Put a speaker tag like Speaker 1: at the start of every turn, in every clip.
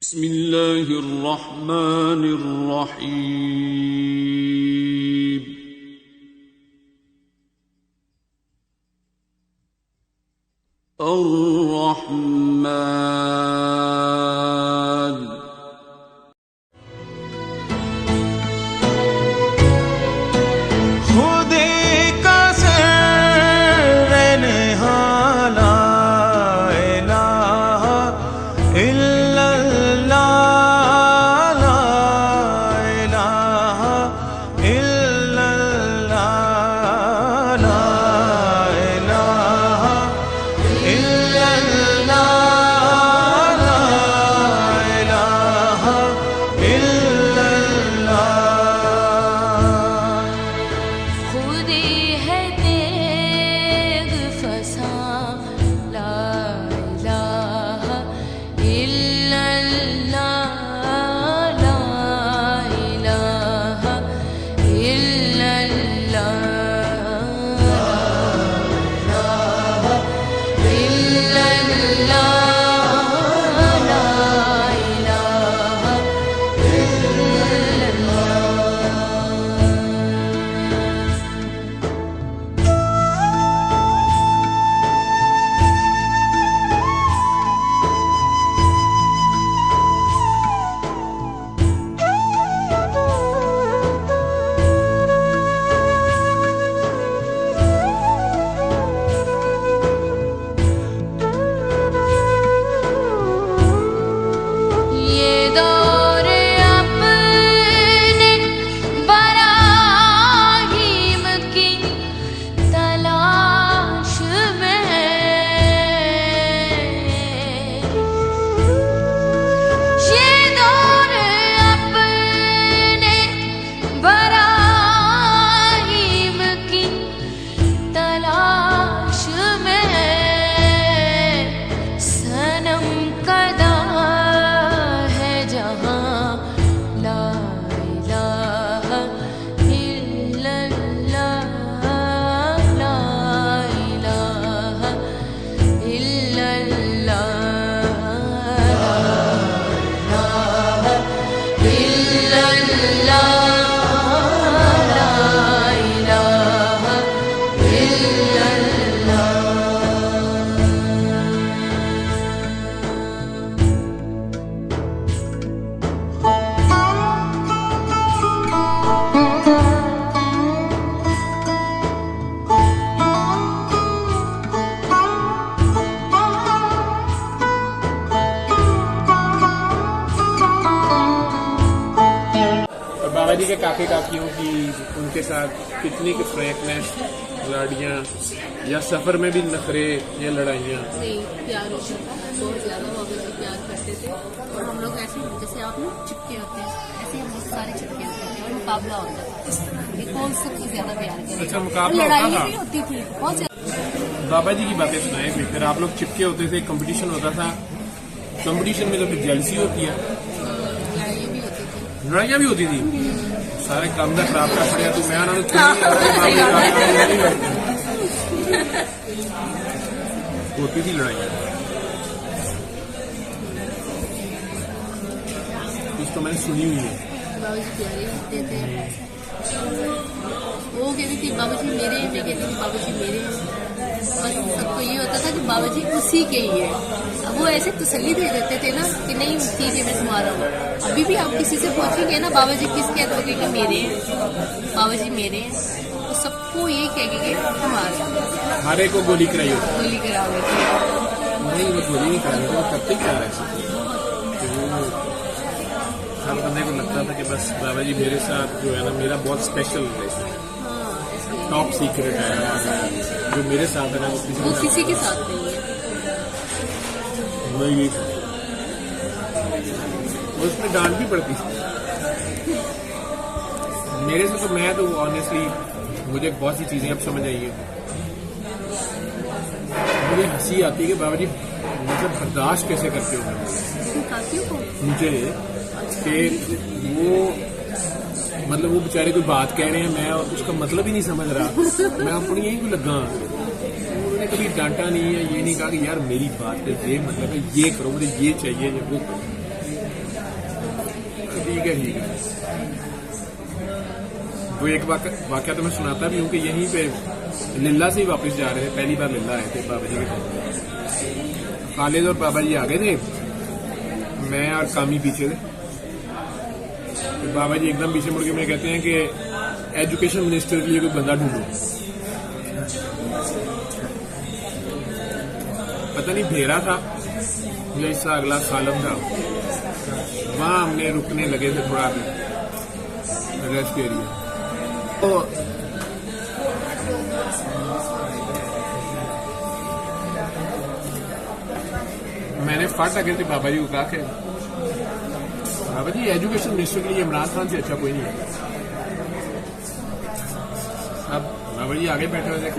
Speaker 1: बिस्मिल्लाहिर्रहमानिर्रहीम। अर्रहमान।
Speaker 2: खुदे का रहने हाला इलाहा इल्लल्लाह ला इलाहा इल्लल्लाह ला इलाहा इल्लल्लाह ला इलाहा इल्लल्लाह।
Speaker 3: खुदी है तेग फसा ला इलाहा इल्लल्लाह ला इलाहा इल्लल्लाह ये दौर अपने बराहीम की तलाश में, ये दौर अपने बराहीम की तलाश में, सनम कदा है जहाँ ला इलाहा इल्लल्लाह ला इलाहा इल्लल्लाह ला इलाहा इल्लल्लाह ला इलाहा
Speaker 4: और बाबा जी के काके काकियों की उनके साथ कितनी की फ्रैंकनेस, लड़ाइयाँ या सफर में भी नखरे या लड़ाइयाँ।
Speaker 5: नहीं, प्यार होता था बहुत ज्यादा। बाबा जी प्यार करते थे और हम लोग ऐसे जैसे आप लोग चिपके होते हैं, ऐसे हम लोग सारे चिपके होते थे और मुकाबला होता था इस तरह कि कौन सबसे ज्यादा प्यार करेगा।
Speaker 4: अच्छा,
Speaker 5: और
Speaker 4: मुकाबला होता
Speaker 5: लड़ाइयाँ
Speaker 4: था।
Speaker 5: भी होती थी बहुत ज्यादा।
Speaker 4: बाबा जी की बातें सुनाए फिर आप लोग चिपके होते थे, कंपटीशन होता था। कंपटीशन में तो फिर जेलसी होती है,
Speaker 5: लड़ाइयाँ भी होती थी।
Speaker 4: लड़ाइयाँ भी होती थी। सारे काम का खराब कर पड़े तू मैं होती थी लड़ाइयाँ। कुछ तो मैंने सुनी हुई है।
Speaker 5: बाबा जी प्यारे होते थे। वो कहती थी बाबा जी मेरे हैं, मैं कहती थी बाबा जी मेरे हैं। और सबको ये होता था कि बाबा जी उसी के ही है। अब वो ऐसे तसल्ली दे देते थे ना कि नहीं ठीक है मैं तुम्हारा हूँ। अभी भी आप किसी से पूछेंगे ना बाबा जी किसके हैं, तो कहेंगे मेरे हैं, बाबा जी मेरे हैं। तो सबको ये कहेंगे तुम्हारे
Speaker 4: हमारे को गोली कराई होती
Speaker 5: गोली करावे।
Speaker 4: नहीं, वो गोली नहीं करा रहे, वो करते क्या रहे। हर बंदे को लगता था कि बस बाबा जी मेरे साथ जो है ना, मेरा बहुत स्पेशल है, टॉप सीक्रेट है। जो मेरे साथ है ना वो
Speaker 5: किसी के साथ नहीं है।
Speaker 4: वही उसमें डांट भी पड़ती थी मेरे से। तो मैं तो ऑनेस्टली मुझे बहुत सी चीजें अब समझ आई है। मुझे हंसी आती है कि बाबा जी मतलब बर्दाश्त कैसे करते हो मुझे कि वो मतलब वो बेचारे कोई बात कह रहे हैं, मैं उसका मतलब ही नहीं समझ रहा, मैं अपनी यही को लगा। उन्होंने कभी डांटा नहीं है, ये नहीं कहा कि यार मेरी बात है ये मतलब है ये करो, मुझे ये चाहिए या वो करो। ठीक है ठीक है। वो एक वाकया तो मैं सुनाता भी हूँ कि यहीं पे लिल्ला से ही वापस जा रहे थे, पहली बार लिल्ला आए थे बाबा जी के पास। खालिद और बाबा जी आगे थे, मैं और कामी पीछे थे। तो बाबा जी एकदम पीछे मुड़ के मुझे कहते हैं कि एजुकेशन मिनिस्टर के लिए कोई बंदा ढूंढो। पता नहीं भेरा था या इसका अगला सालम था, वहां हमने रुकने लगे थे थोड़ा रेस्ट एरिया। तो मैंने फट आगे थे बाबा जी को कहा कि बाबा जी एजुकेशन मिनिस्टर के लिए इमरान खान से अच्छा कोई नहीं है। अब बाबा जी आगे बैठे हुए थे,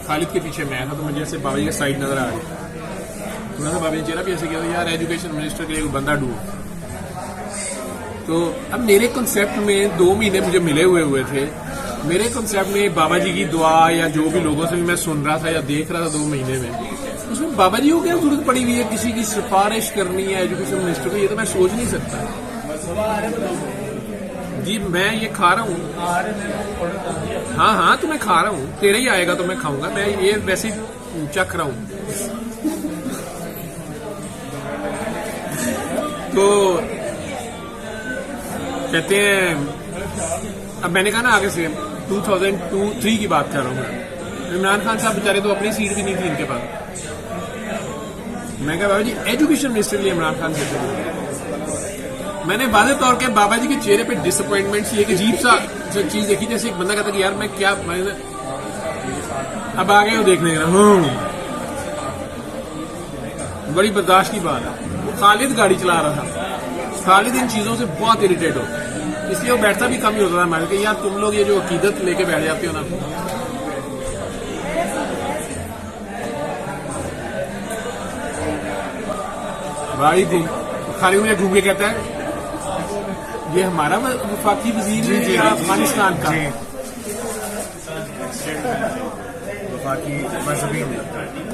Speaker 4: खालिद के पीछे मैं था, तो मुझे ऐसे बाबा जी का साइड नजर आ रही। थोड़ा सा बाबा जी चेहरा भी ऐसे किया यार एजुकेशन मिनिस्टर के लिए कोई बंदा ढूंढो। तो अब मेरे कॉन्सेप्ट में 2 महीने मुझे मिले हुए थे। मेरे कॉन्सेप्ट में बाबा जी की दुआ या जो भी लोगों से भी मैं सुन रहा था या देख रहा था 2 महीने में, उसमें बाबा जी को क्या जरूरत पड़ी हुई है किसी की सिफारिश करनी है एजुकेशन मिनिस्टर को, ये तो मैं सोच नहीं सकता जी। मैं ये खा रहा हूँ, हाँ तो मैं खा रहा हूँ, तेरे ही आएगा तो मैं खाऊंगा, मैं ये वैसे ही चख रहा हूँ। तो कहते हैं, अब मैंने कहा ना आगे से 2002-3 की बात कर रहा हूँ मैं। इमरान खान साहब बेचारे तो अपनी सीट भी नहीं थी इनके पास। मैं कहा बाबा जी एजुकेशन मिनिस्टर के लिए इमरान खान से। मैंने वादे तौर पे बाबा जी के चेहरे पे डिसअपॉइंटमेंट सी एक अजीब सा चीज देखी, जैसे एक बंदा कहता कि यार मैं क्या, अब आ गए हो देखने का। बड़ी बर्दाश्त की बात है। खालिद गाड़ी चला रहा था, खालिद इन चीजों से बहुत इरिटेट हो, इसलिए वो बैठता भी कम ही होता था हमारे कि यार तुम लोग ये जो अकीदत लेके बैठ जाते हो ना। भाई थी खालिद मुझे घूम के कहता है ये हमारा वफाकी वजीर है या अफगानिस्तान का?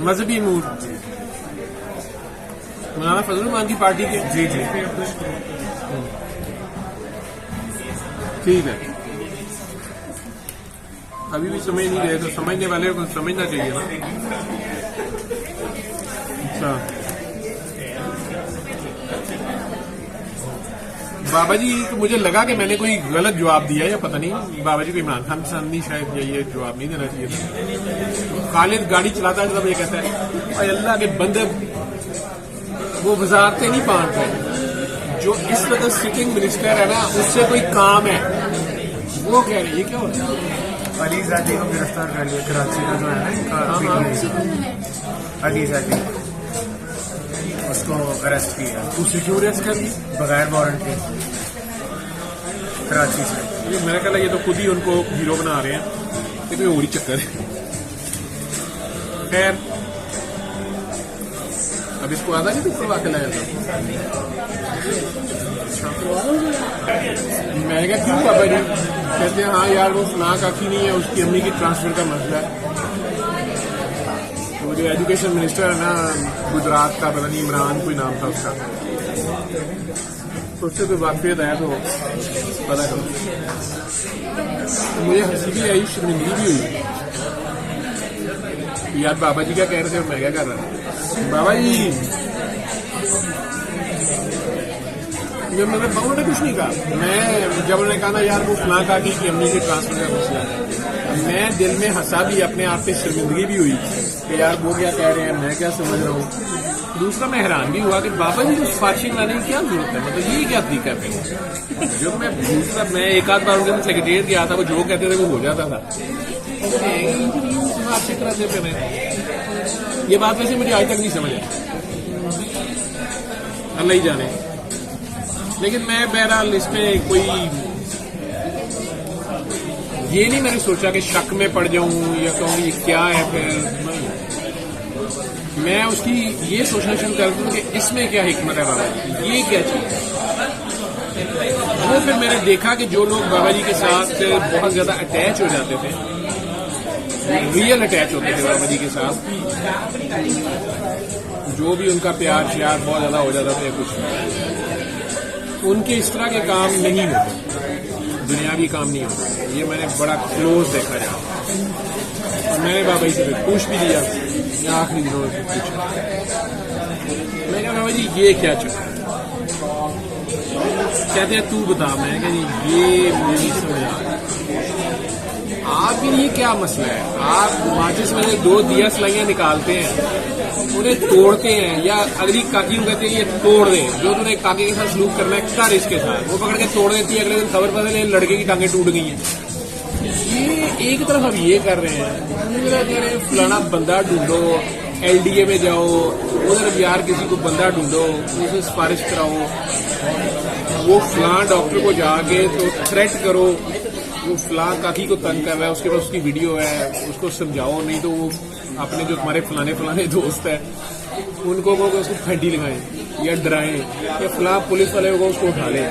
Speaker 4: मजहबी अमूर मौलाना फजल रहमान की पार्टी के। जी ठीक है, अभी भी समझ नहीं रहे तो समझने वाले को समझना चाहिए ना। अच्छा बाबा जी को मुझे लगा कि मैंने कोई गलत जवाब दिया या पता नहीं, बाबा जी को इमरान खान पसंद नहीं शायद, या ये जवाब नहीं देना चाहिए था। खालिद गाड़ी चलाता है तब ये कहता है और अल्लाह के बंदे वो वजारतें नहीं बांटते, जो इस वक्त सिटिंग मिनिस्टर है ना उससे कोई काम है, वो कह रही है क्या हो रहा है।
Speaker 6: अली ज़ादी को गिरफ्तार कर लिया, कराची का जो है ना अली ज़ादी, उसको अरेस्ट किया।
Speaker 4: उसे क्यों अरेस्ट कर लिया
Speaker 6: बगैर वारंट के कराची से?
Speaker 4: ये मेरा ख्याल है ये तो खुद ही उनको हीरो बना रहे हैं, ये कोई और ही चक्कर है। खैर अब इसको आधा नहीं करवा के लाया था। मैं क्या क्यों बाबा जी कहते हैं हाँ यार वो फलां काफी नहीं है, उसकी अम्मी की ट्रांसफर का मसला है। तो जो एजुकेशन मिनिस्टर है ना गुजरात का, पता नहीं इमरान कोई नाम था उसका, तो उससे कोई वाकफियत आया तो पता करो। मुझे हंसी भी आई, शर्मिंदगी भी हुई यार बाबा जी क्या कह रहे थे और मैं क्या कर रहा था। बाबा जी मैंने बाबू ने कुछ नहीं कहा, मैं जब उन्होंने कहा ना यार वो फलां काकी की अम्मी के ट्रांसफर का मसला है, मैं दिल में हंसा भी, अपने आप पे शर्मिंदगी भी हुई कि यार वो क्या कह रहे हैं मैं क्या समझ रहा हूँ। दूसरा मैं हैरान भी हुआ कि बाबा जी को सिफारिश लाने की क्या जरूरत है, मतलब ये क्या तरीका है। जो मैं दूसरा मैं एक आध बार उनके सेक्रेटरिएट गया था, वो जो कहते थे वो हो जाता था, अच्छी तरह से मैंने ये बात वैसे मुझे आज तक नहीं समझ आई, अल्लाह ही जाने। लेकिन मैं बहरहाल इसमें कोई ये नहीं मैंने सोचा कि शक में पड़ जाऊं या कहूँ ये क्या है। फिर मैं उसकी ये सोचना शुरू कर दूं कि इसमें क्या हिकमत है बाबा जी, ये क्या चीज है। वो फिर मैंने देखा कि जो लोग बाबा जी के साथ बहुत ज्यादा अटैच हो जाते थे, रियल अटैच होते थे बाबा जी के साथ, जो भी उनका प्यार श्यार बहुत ज्यादा हो जाता था कुछ, उनके इस तरह के काम नहीं होते, दुनियावी काम नहीं होते। ये मैंने बड़ा क्लोज देखा जाए। और मैंने बाबा जी से पूछ भी दिया, आखिरी दिनों में पूछा, मैं कहा बाबा जी ये क्या चक्कर है? कहते हैं तू बता। मैं कहा जी ये मुझे नहीं समझ आ रहा। आपके लिए क्या मसला है? आप माचिस में से 2 दिया सलाइयां निकालते हैं, उन्हें तोड़ते हैं, या अगली काकी को कहते हैं ये तोड़ दें, जो तूने काकी के साथ सलूक करना है कर इसके साथ, वो पकड़ के तोड़ देती है। अगले दिन खबर पता नहीं लड़के की टांगें टूट गई हैं। ये एक तरफ हम ये कर रहे हैं, दूसरा कह रहे हैं फलाना बंदा ढूंढो, LDA में जाओ, उधर यार किसी को बंदा ढूंढो, उसे सिफारिश कराओ, वो फलां डॉक्टर को जाके तो थ्रेट करो, वो फलां काकी को तंग कर रहा है, उसके पास उसकी वीडियो है, उसको समझाओ, नहीं तो वो अपने जो तुम्हारे फलाने दोस्त है उनको को उसको फैंटी लगाएं या डराएं, या फलां पुलिस वाले को उसको उठा लें।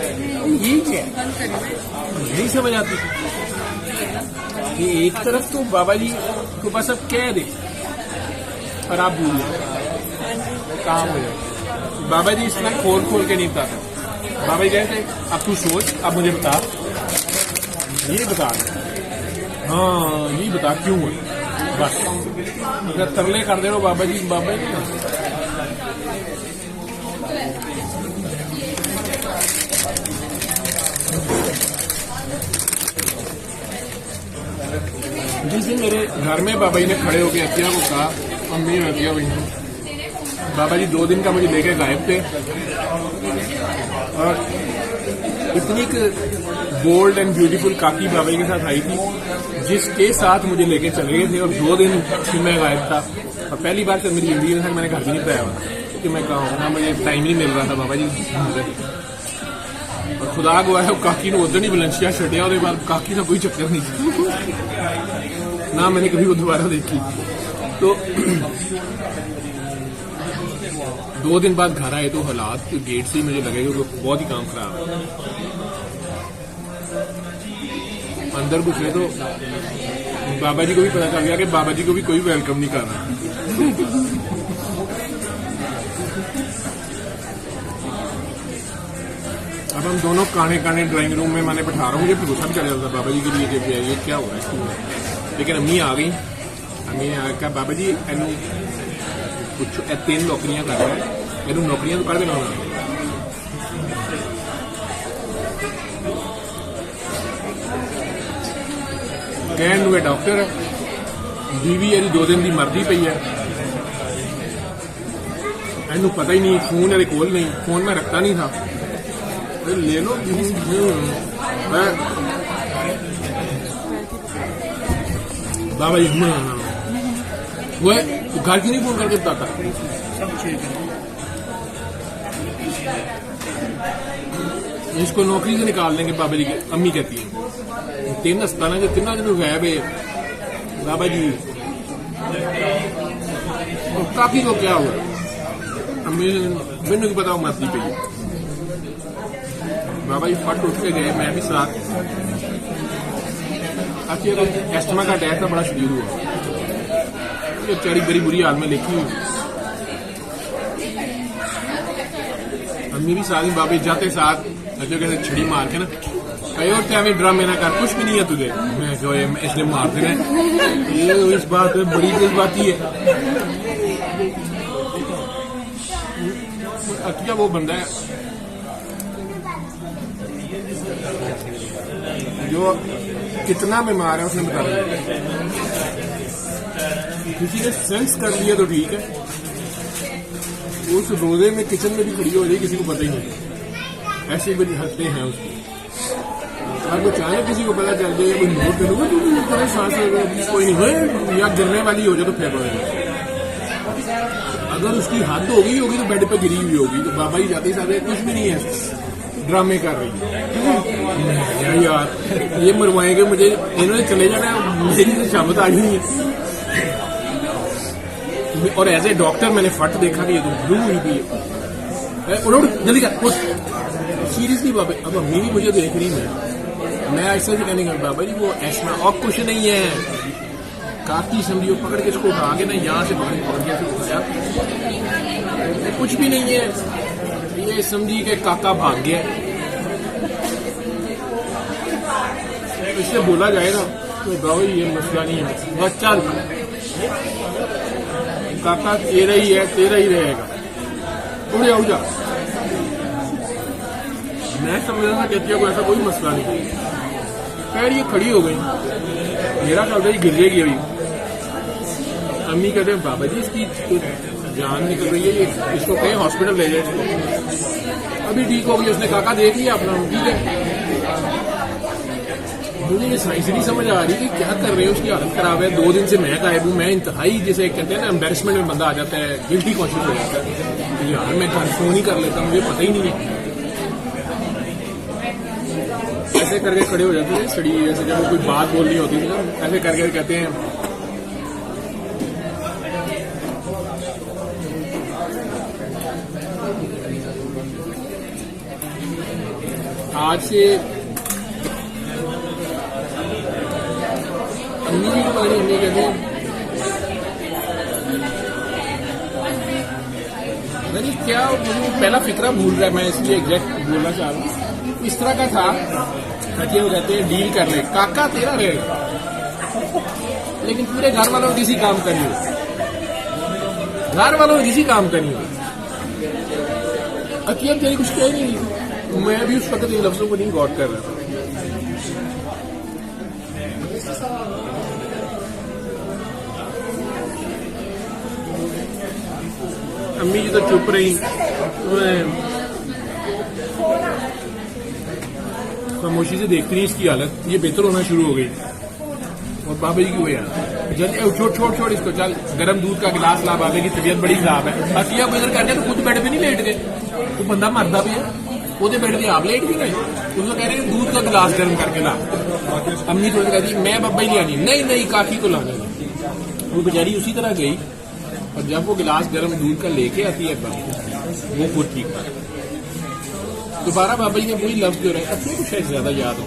Speaker 4: ये क्या नहीं समझ आती कि एक तरफ तो बाबा जी को बस अब कह दे और आप भूल जाए, काम हो जाए। बाबा जी इस तरह खोल के नहीं बताते। बाबा जी कहते अब तू सोच, अब मुझे बता, ये बता, हाँ ये बता क्यों है, बस। अगर तरले कर दे रहे हो बाबा जी जिस दिन मेरे घर में बाबा जी ने खड़े होकर अतिया को कहा, अम्मी अतिया भाई, बाबा जी 2 दिन का मुझे लेके गायब थे, और इतनी बोल्ड एंड ब्यूटीफुल काकी बाबा जी के साथ आई थी, जिसके साथ मुझे लेके चले गए थे, और 2 दिन फिर मैं गायब था। और पहली बार जब मेरी जिंदगी में मैंने घर भी नहीं पाया कि मैं कहूँगा मुझे टाइम नहीं मिल रहा था बाबा जी। और खुदा गवा है काकी ने उधर नहीं बुलंदियां छड़िया, और बाद काकी का कोई चक्कर नहीं ना मैंने कभी वो दोबारा देखी। तो 2 दिन बाद घर आए तो हालात गेट से ही मुझे लगे कि बहुत ही काम खराब है। अंदर घुसे तो बाबा जी को भी पता चल गया कि बाबा जी को भी कोई वेलकम नहीं कर रहा। अब हम दोनों काने ड्राइंग रूम में मैंने बैठा रहा हूँ, मुझे भरोसा भी चल जाता बाबा जी के लिए कि ये क्या हो रहा है स्कूल में। लेकिन अम्मी आ गई, अम्मी ने आकर बाबा जी एनू कुछ 3 नौकरियां कर रहा है, एनू नौकरियां तो कर देना होना। कहन हुए डॉक्टर बीवी यदि 2 दिन की मरदी पई है, एनू पता ही नहीं, फोन मेरे कोल नहीं, फोन मैं रखता नहीं था, ले लो। बाबा जी वो घर की नहीं फोन करके बताता, इसको नौकरी से निकाल देंगे बाबा जी की। अम्मी कहती है 3 अस्पताल जो 3 दिन गायब है बाबा जी, काफी को क्या हुआ, अम्मी मैंने नहीं पता वो मरती पई। बाबा जी फट उठ के गए, मैं भी साथ। अच्छी एस्टमा का अटैक था, बड़ा शरीर हुआ, बेचारी बड़ी बुरी हाल में लिखी हुई। अम्मी भी साथ, बाबा जी जाते साथ जो कहते छड़ी मार के ना कई और क्या ड्रामे ना कर, कुछ भी नहीं है तुझे, मैं जो इसलिए मार देना ये इस बात में बड़ी जज्बाती है। अच्छा वो बंदा है जो कितना बीमार है उसने बता दिया, किसी ने सेंस कर लिया तो ठीक है, उस रोजे में किचन में भी खड़ी हो रही किसी को पता ही नहीं, ऐसी बड़ी हरकतें हैं उसकी। अगर चाहे किसी को पता चल जाए कोई नोट करूँगा तो सांस कोई नहीं हो, या गिरने वाली हो जाए तो फेंक होगा। अगर उसकी हद हो गई होगी तो बेड पे गिरी हुई होगी, तो बाबा जी जाते साथ कुछ भी नहीं है, ड्रामे कर रही है। यार ये मरवाएंगे मुझे, इन्होंने चले जाना, मेरी तो शामत आ गई है। और एज ए डॉक्टर मैंने फट देखा कि ये तो ब्लू हुई भी है, जल्दी कर सीरियसली बाबा। अब अम्मी भी मुझे देख रही है, मैं ऐसा ही कहने का बाबा जी वो ऐसा और कुछ नहीं है, काफी समझियो पकड़ के इसको उठा के ना यहाँ से पकड़ के कुछ भी नहीं है, ये समझी के काका भाग गया, इससे बोला जाएगा तो बाबा ये मसला नहीं है, बस चल काका तेरा ही है, तेरा ही रहेगा, उड़ जा उड़ जा। मैं समझ रहा था कहती को ऐसा कोई मसला नहीं। खैर ये खड़ी हो गई, मेरा ख्याल था ये गिर जाएगी अभी। अम्मी कहते हैं बाबा जी इसकी तो जान निकल रही है, ये इसको कहीं हॉस्पिटल ले जाए इसको। अभी ठीक हो गई, उसने काका देख लिया अपना, ठीक है। मुझे ये साइंस नहीं समझ आ रही कि क्या कर रहे हैं, उसकी हालत खराब है। 2 दिन से मैं गायब हूँ, मैं इंतहाई जैसे कहते हैं ना एम्बेरसमेंट में बंदा आ जाता है, गिल्टी कॉन्शियस हो जाता है तो यार मैं फोन ही कर लेता, मुझे पता ही नहीं है। ऐसे करके खड़े हो जाते थे स्टडी, जैसे जब कोई बात बोलनी होती थी ना, ऐसे करके कहते हैं आज से अम्मी जी को पता नहीं, अम्मी कहते हैं नहीं क्या, मुझे पहला फिक्रा भूल रहा है, मैं इसलिए एग्जैक्ट बोलना चाह रहा हूँ। इस तरह का था कि वो कहते हैं डील कर ले, काका तेरा रहेगा, लेकिन पूरे घर वालों को किसी काम करनी हो, घर वालों को किसी काम करनी हो। अतियम तेरी कुछ कह नहीं रही, मैं भी उस वक्त इन लफ्जों को नहीं गौर कर रहा था। अम्मी जी तो चुप रही, खामोशी से देखती रही इसकी हालत, ये बेहतर होना शुरू हो गई। और बाबा जी की वजह जल्दी छोड़ छोड़ इसको, चल गर्म दूध का गिलास ला, बाबे की तबीयत बड़ी खराब है। अतिया को इधर करके तो खुद बेड पे नहीं लेट गए, तो बंदा मरदा भी है, वो बेड पे आप लेट भी गए। उसको कह रहे हैं दूध का गिलास गर्म करके ला। अम्मी थोड़ी कहती मैं बाबा ही ले आनी, नहीं काकी को लाना। वो बेचारी उसी तरह गई, और जब वो गिलास गर्म दूध का लेके आती है वो खुद ठीक है। दोबारा बाबा जी ने वही लफ्ज जो रहे, अपने को शायद ज्यादा याद हो,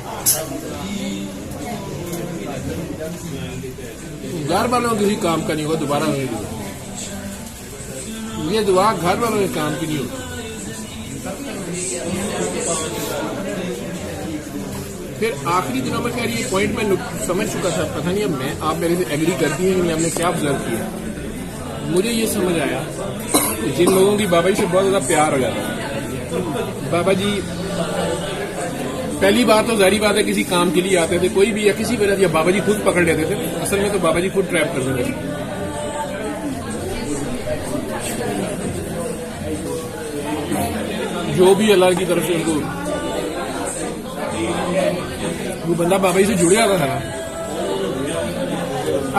Speaker 4: घर वालों को किसी काम का नहीं होगा, दोबारा नहीं दुआ, ये दुआ घर वालों के काम की नहीं होगी। फिर आखिरी दिनों में कह रही है पॉइंट मैं समझ चुका था, पता नहीं अब मैं आप मेरे से एग्री करती हैं कि हमने क्या ऑब्जर्व किया। मुझे ये समझ आया कि जिन लोगों की बाबा जी से बहुत ज्यादा प्यार हो जाता है, बाबा जी पहली बार तो जाहिर बात है किसी काम के लिए आते थे, कोई भी या किसी वजह से बाबा जी खुद पकड़ लेते थे। असल में तो बाबा जी खुद ट्रैप कर देते थे। जो भी अल्लाह की तरफ से उनको वो बंदा बाबा जी से जुड़ जाता था,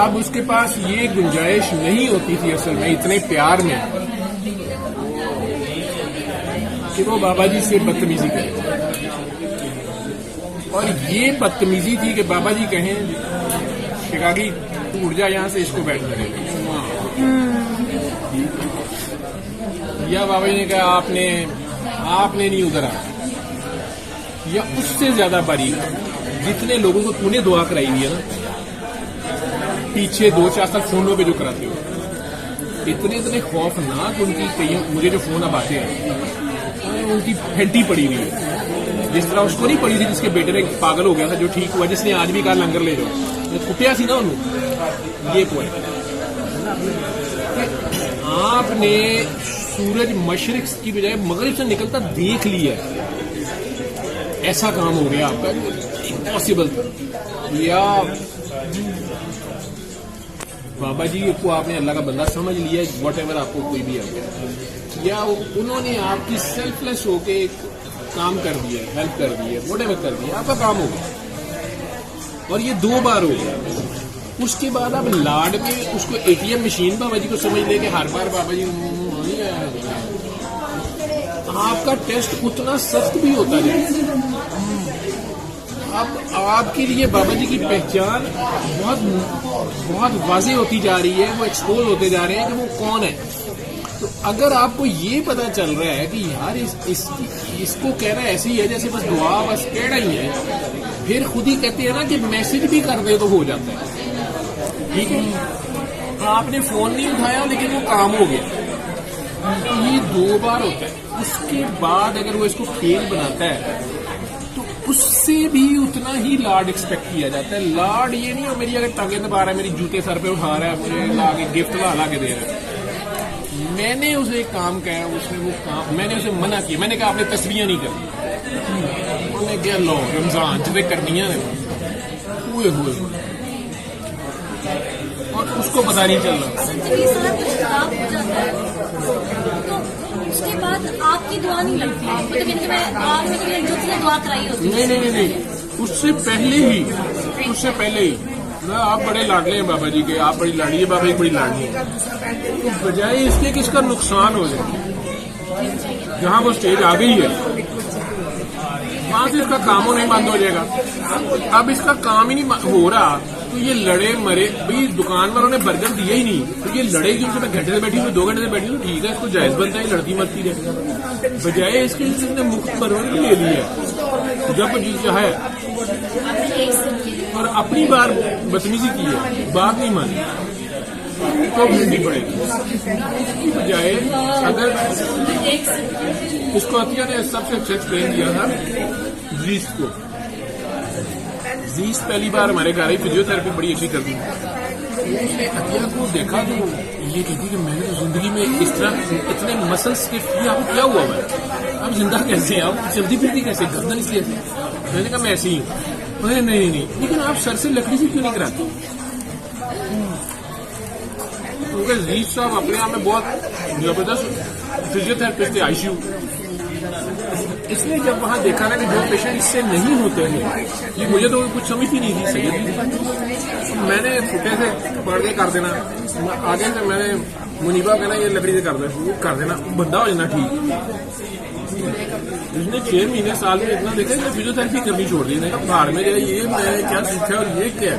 Speaker 4: अब उसके पास ये गुंजाइश नहीं होती थी असल में इतने प्यार में कि वो बाबा जी से बदतमीजी करे। और ये बदतमीजी थी कि बाबा जी कहें शिकागी तू उड़ जा यहाँ से, इसको बैठ लगे, या बाबा जी ने कहा आपने नहीं उधर आया, या उससे ज्यादा बारीक जितने लोगों को तूने दुआ कराई हुई है ना पीछे 2-4 साल फोनों पे जो कराते हो, इतने खौफनाक उनकी कई मुझे जो फोन अब आते हैं उनकी फेंटी पड़ी हुई है, जिस तरह उसको नहीं पड़ी थी जिसके बेटे ने पागल हो गया था जो ठीक हुआ, जिसने आज भी कहा लंगर ले जाओ, कुटिया सी ना उन्होंने। ये पॉइंट आपने सूरज मशरिक की बजाय मगरिब से निकलता देख लिया, ऐसा काम हो गया आपका, इम्पॉसिबल था। या बाबा जी को आपने अल्लाह का बंदा समझ लिया, वॉट एवर आपको कोई भी आ गया, या उन्होंने आपकी सेल्फलेस होके काम कर दिया, हेल्प कर दी है, वॉट एवर कर दिया, आपका काम हो गया। और ये 2 बार हो गया। उसके बाद आप लाड में उसको ATM मशीन बाबा जी को समझ ले के हर बार बाबा जी नहीं आया, आपका टेस्ट उतना सख्त भी होता है। अब आपके लिए बाबा जी की पहचान बहुत वाज़ेह होती जा रही है, वो एक्सपोज होते जा रहे हैं कि वो कौन है। तो अगर आपको ये पता चल रहा है कि यार इसको कहना ऐसे ही है जैसे बस दुआ बस कहना ही है, फिर खुद ही कहते हैं ना कि मैसेज भी कर दे तो हो जाता है, ठीक है। आपने फोन नहीं उठाया लेकिन वो काम हो गया, ये 2 बार होता है। उसके बाद अगर वो इसको फेल बनाता है तो उससे भी उतना ही लाड एक्सपेक्ट किया जाता है। लाड ये नहीं हो मेरी अगर टांगे दबा रहा है, मेरी जूते सर पे उठा रहा है, मुझे ला के गिफ्ट ला के दे रहा है। मैंने उसे एक काम कहा, उसने वो काम, मैंने उसे मना किया, मैंने कहा आपने तस्वीरें नहीं करनी। उन्होंने क्या लो रमजान जिसे करनी है हुए और उसको पता नहीं चल रहा।
Speaker 5: ये सारा कुछ खराब हो जाता है तो उसके बाद आपकी दुआ नहीं लगती, मतलब यानी कि मैं आपने कभी जो से दुआ कराई होती है?
Speaker 4: नहीं, उससे पहले ही ना आप बड़े लाडले हैं बाबा जी के, आप बड़ी लाड़ी है, बाबा जी बड़ी लाड़ी है, तो बजाय इसके कि इसका नुकसान हो जाए, जहाँ वो स्टेज आ गई है वहां से इसका काम नहीं बंद हो जाएगा। अब इसका काम ही नहीं हो रहा तो ये लड़े मरे, भाई दुकान वालों ने बर्गर दिया ही नहीं तो ये लड़ेगी उनसे, मैं घंटे से बैठी हूँ 2 घंटे से बैठी हूँ, ठीक है इसको जायज बनता है, लड़ती मरती रहे, बजाय इसके इसने मुफ्त परवर ले लिया जब जी चाहे और अपनी बार बदतमीजी की है, बात नहीं मानी तो भिड़नी पड़ेगी। बजाय अगर इसको अतिया ने सबसे अच्छा एक्सप्लेन किया था जीस्ट को। जीस्ट पहली बार हमारे घर ही फिजियोथेरेपी बड़ी अच्छी करती है। उसने अतिया को देखा तो ये कहती कि मैंने तो जिंदगी में इस तरह इतने मसल्स के आपको क्या हुआ है, आप जिंदा कैसे हैं, आप चलती फिरती कैसे, गर्दन इसलिए। मैंने कहा मैं ऐसी ही हूँ। नहीं, लेकिन आप सर से लकड़ी से क्यों नहीं कराते? क्योंकि जीत साहब अपने आप में बहुत जबरदस्त फिजियोथेरेपिस्ट थे आईसीयू। इसलिए जब वहां देखा ना कि जो पेशेंट इससे नहीं होते हैं, ये मुझे तो कुछ समझ ही नहीं थी सही, मैंने फुटे से पकड़ के कर देना, आगे से मैंने मुनीबा कहना ये लकड़ी से कर देना बंदा हो जाना ठीक। उसने 6 महीने साल में इतना देखा कि फिजियोथेरेपी करनी छोड़ दी, बाहर में गया, ये मैं क्या सीखा और ये क्या है।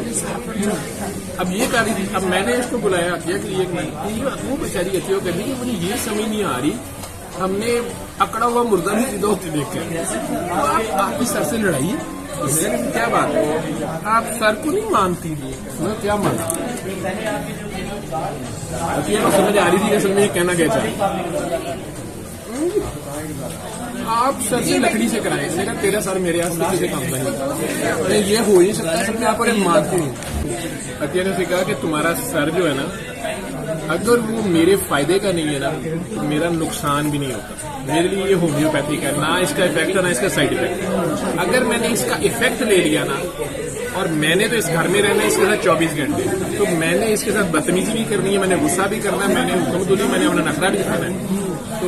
Speaker 4: अब ये कर रही थी, अब मैंने इसको बुलाया किया कि वो बेचारी अच्छी हो कर कि मुझे ये समझ नहीं आ रही, हमने अकड़ा हुआ मुर्दा भी सीधा होते देख के आपकी सर से लड़ाई, क्या बात है, आप सर को नहीं मानती थी, मैं क्या मानती समझ आ रही थी, असल में ये कहना क्या चाहिए। आप सर से लकड़ी से कराएं, मेरा तेरा सर मेरे यहाँ लकड़ी से काम नहीं, ये हो ही सकता है, आप और मानती हूँ। अतिया ने कहा कि तुम्हारा सर जो है ना, अगर वो मेरे फायदे का नहीं है ना तो मेरा नुकसान भी नहीं होता। मेरे लिए ये होम्योपैथिक है, ना इसका इफेक्ट है ना इसका साइड इफेक्ट। अगर मैंने इसका इफेक्ट ले लिया ना, और मैंने तो इस घर में रहना है इसके साथ 24 घंटे, तो मैंने इसके साथ बदतमीजी भी करनी है, मैंने गुस्सा भी करना है, मैंने हुक्म तो नहीं, मैंने अपना नखरा भी दिखाना है। तो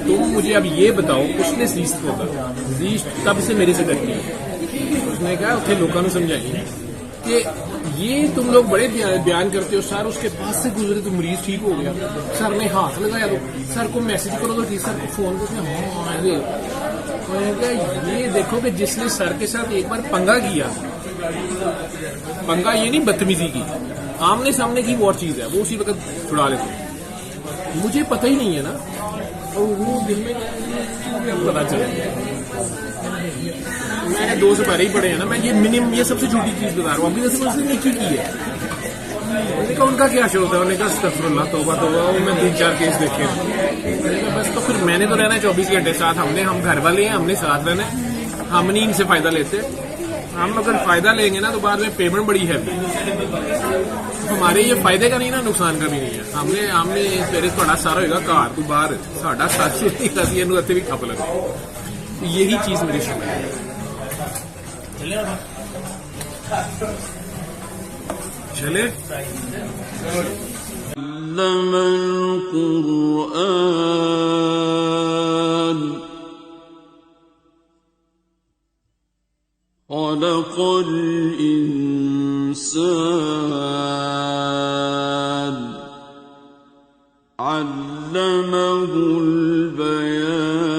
Speaker 4: तुम मुझे अब ये बताओ, उसने जीस्ट होगा, जीस्ट तब से मेरे से डरती है। उसने कहा उठे लोगों को समझाइए कि ये तुम लोग बड़े बयान करते हो, सर उसके पास से गुजरे तो मरीज ठीक हो गया, सर ने हाथ लगाया तो सर को मैसेज करो तो ठीक, सर को फोन करो। ये देखो कि जिसने सर के साथ एक बार पंगा किया, पंगा ये नहीं बदतमीजी की, आमने सामने की वो चीज है, वो उसी वक्त छुड़ा लेते। मुझे पता ही नहीं है ना, और वो दिन में पता चला। मैंने 2 सुपारी ही पढ़े हैं ना, मैं ये मिनिमम ये सबसे छोटी चीज बता रहा हूँ, अभी जैसे उसने नीची की है। मैंने कहा उनका क्या शो होता है, उन्होंने कहा अस्तगफुरुल्लाह तौबा तौबा, वो मैं 3-4 केस देखे। बस तो फिर मैंने तो रहना है 24 घंटे साथ, हम घर वाले हैं, हमने साथ रहना है, हम नहीं इनसे फायदा लेते। हम अगर फायदा लेंगे ना तो बाद में पेमेंट बड़ी है, हमारे ये फायदे का नहीं ना, नुकसान का भी नहीं है। हमने तेरे थोड़ा सारा होगा कार तू बाहर साढ़ा 700 भी खप लगा, यही चीज मेरी समझ है। चले
Speaker 1: खलक़ल इंसान अल्लमहुल बयान।